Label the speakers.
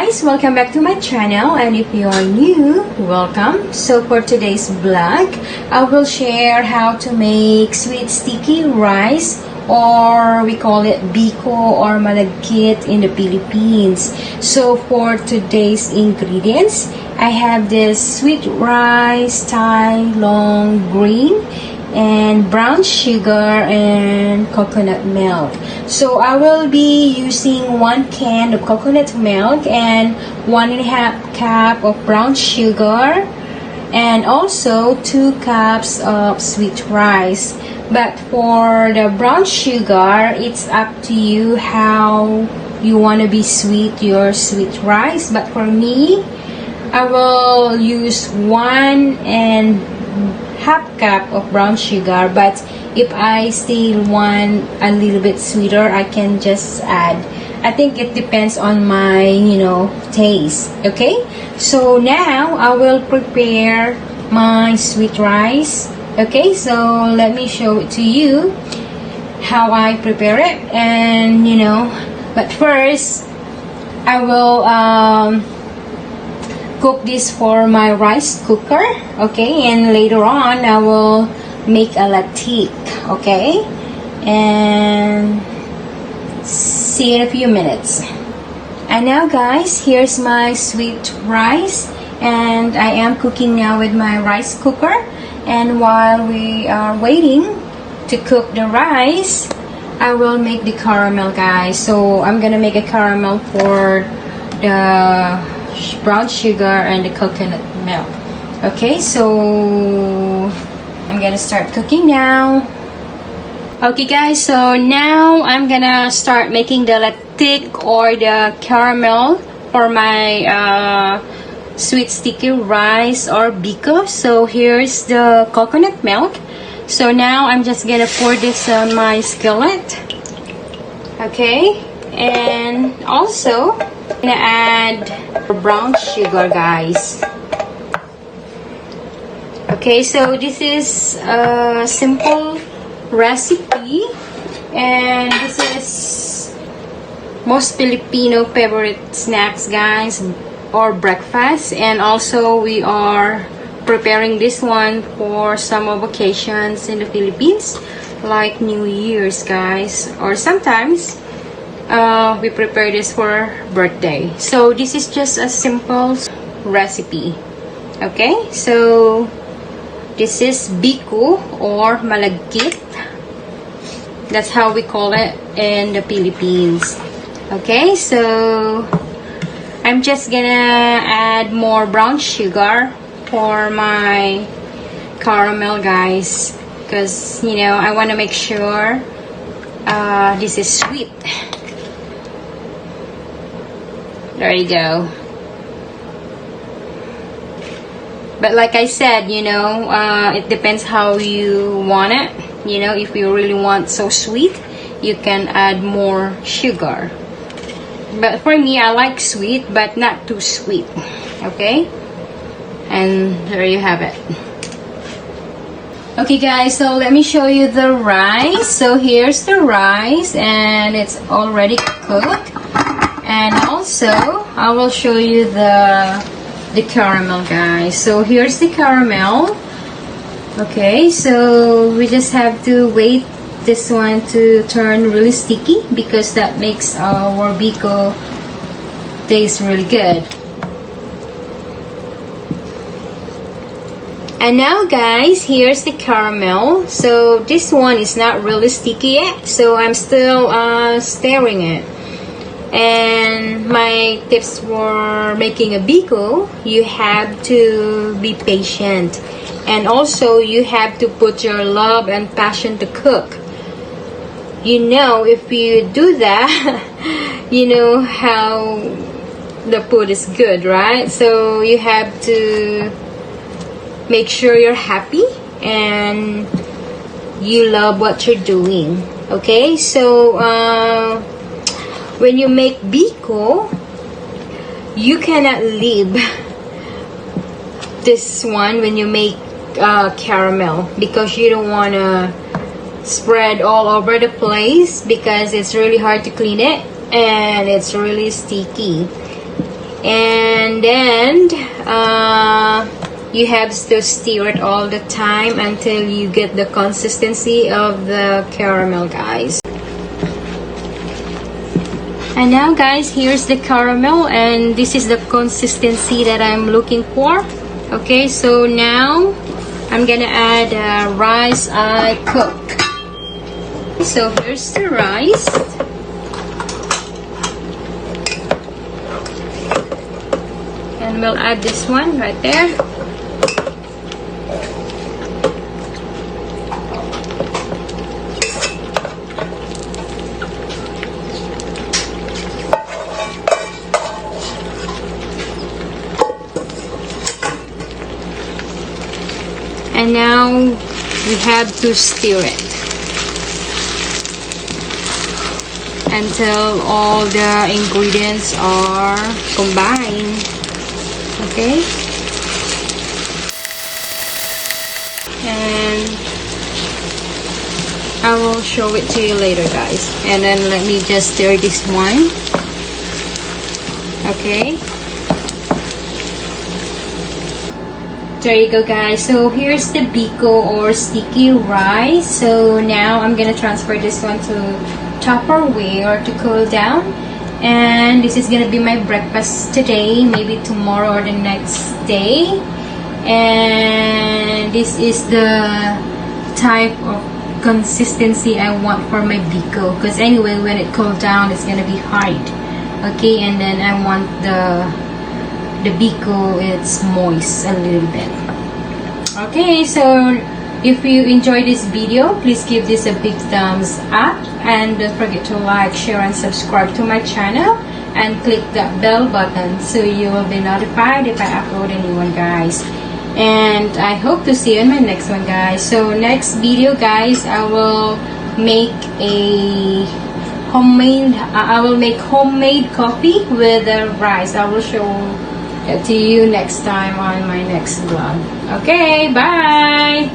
Speaker 1: guys, welcome back to my channel, and if you are new, welcome. So for today's vlog, I will share how to make sweet sticky rice, or we call it BIKO or malagkit in the Philippines. So for today's ingredients, I have this sweet rice, Thai long green, and brown sugar and coconut milk. So I will be using 1 can of coconut milk and 1.5 cup of brown sugar, and also 2 cups of sweet rice. But for the brown sugar, it's up to you how you want to be sweet your sweet rice. But for me, I will use 1.5 cup of brown sugar, but if I still want a little bit sweeter, I can just add. I think it depends on my taste. Okay, so now I will prepare my sweet rice. Okay, so let me show it to you how I prepare it. And but first I will cook this for my rice cooker. Okay, and later on I will make a latik. Okay, and see you in a few minutes. And now guys, here's my sweet rice, and I am cooking now with my rice cooker. And while we are waiting to cook the rice, I will make the caramel, guys. So I'm gonna make a caramel for the brown sugar and the coconut milk. Okay, so I'm gonna start cooking now. Okay guys, so now I'm gonna start making the latik or the caramel for my sweet sticky rice or BIKO. So here's the coconut milk. So now I'm just gonna pour this on my skillet. Okay, and also I'm gonna add brown sugar, guys. Okay, so this is a simple recipe, and this is most Filipino favorite snacks, guys, or breakfast. And also we are preparing this one for summer vacations in the Philippines, like New Year's, guys, or sometimes we prepare this for birthday. So this is just a simple recipe. Okay, so this is BIKO or malagkit. That's how we call it in the Philippines. Okay, so I'm just gonna add more brown sugar for my caramel, guys, because I want to make sure this is sweet. There you go. But like I said, it depends how you want it. If you really want so sweet, you can add more sugar. But for me, I like sweet, but not too sweet. Okay? And there you have it. Okay guys, so let me show you the rice. So here's the rice, and it's already cooked. And also, I will show you the caramel, guys. So here's the caramel. Okay, so we just have to wait this one to turn really sticky, because that makes our BIKO taste really good. And now guys, here's the caramel. So this one is not really sticky yet, so I'm still stirring it. And my tips for making a BIKO: you have to be patient, and also you have to put your love and passion to cook. If you do that, you know how the food is good, right? So you have to make sure you're happy and you love what you're doing. Okay, so when you make BIKO, you cannot leave this one when you make caramel, because you don't want to spread all over the place, because it's really hard to clean it and it's really sticky. And then you have to stir it all the time until you get the consistency of the caramel, guys. And now, guys, here's the caramel, and this is the consistency that I'm looking for. Okay, so now I'm gonna add rice I cook. So here's the rice. And we'll add this one right there. And now we have to stir it until all the ingredients are combined. Okay, and I will show it to you later, guys. And then let me just stir this one. Okay, there you go, guys. So here's the BIKO or sticky rice. So now I'm gonna transfer this one to Tupperware to cool down. And this is gonna be my breakfast today, maybe tomorrow or the next day. And this is the type of consistency I want for my BIKO, because anyway when it cools down it's gonna be hard. Okay, and then I want the BIKO, it's moist a little bit. Okay, so if you enjoyed this video, please give this a big thumbs up, and don't forget to like, share, and subscribe to my channel, and click that bell button so you will be notified if I upload a new one, guys. And I hope to see you in my next one, guys. So next video, guys, I will make homemade coffee with rice. I will show that to you next time on my next vlog. Okay, bye.